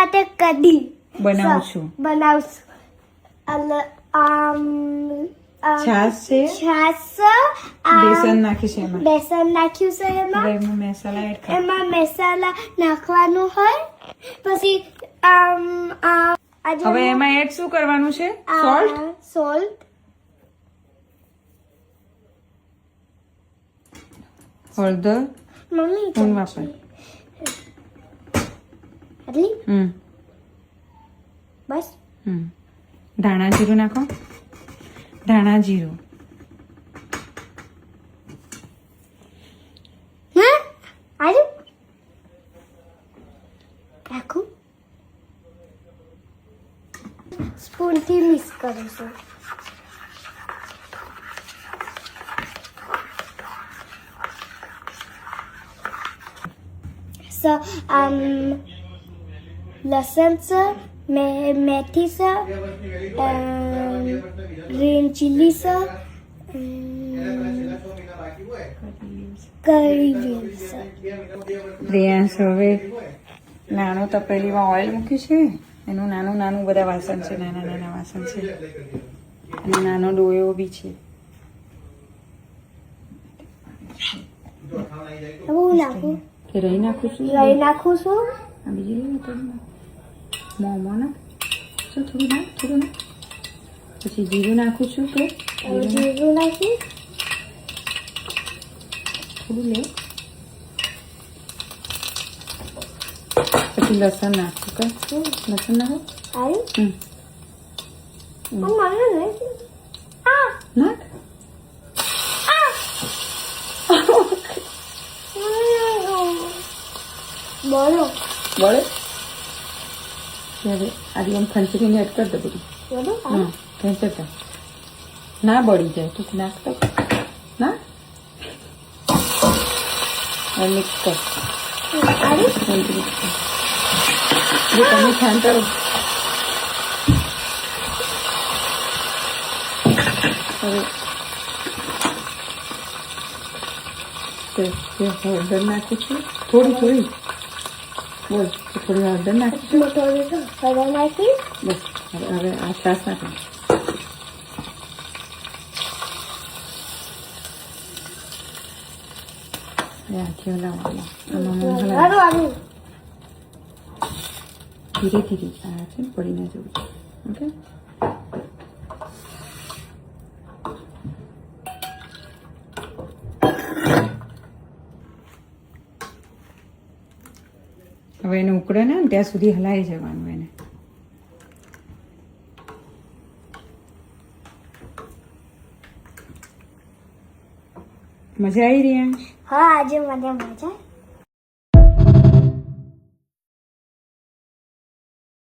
માટે કઢી બનાવશું. છાશ છે, બેસન બેસન નાખીશ એમાં. નાખ્યું છે એમાં. હવે એમાં મસાલા એડ કર. એમાં મસાલા નાખવાનું હોય. પછી હવે એમાં એડ શું કરવાનું છે? સોલ્ટ હળદર મમ્મી ઊન વાપર. આટલી બસ. ધાણા જીરું નાખો. ધાણા જીરું. હા આટલું નાખું. સ્પૂનથી મિક્સ કરું છું. લસણ છે, મેથી છે, ગ્રીન ચીલી છે, કરી લીવ્સ છે. પ્રિયાંશ હવે નાનું તપેલીમાં ઓઇલ મૂક્યું છે. એનું નાનું નાનું બધા વાસણ છે, નાના નાના વાસણ છે, અને નાનો ડોયો બી છે. હું નાખું. કે રહી નાખું છું. લઈ નાખું છું. આ બીજી લઈ થોડું મોમો નાખ. થોડું નાખ, થોડું નાખ. પછી જીરું નાખું છું. તો જીરું નાખી. થોડું લે. પછી લસણ નાખું. કે લસણ નાખો. આવી મને નહીં. નાખ. બોલો બળે હવે આદિ આમ ખંચરીને એડ કરી દે બધું. બોલો હા ખેંચતા ના બળી જાય. તું નાખ તો ના મિક્સ કર. આવી ખંચરી જો તમે ખાન કરો. હવે હળદર નાખું છું. થોડી બોલ. થોડી હળદર નાખું છું. થોડું નાખી. બસ હવે આ છાશ નાખો. આથી હલાવવાનું. ધીરે ધીરે આ છે પડી ના જવું. ઓકે. હવે એને ઉકળે ને ત્યાં સુધી હલાવી જવાનું એને. મજા આવી રહી? હા આજે મને મજા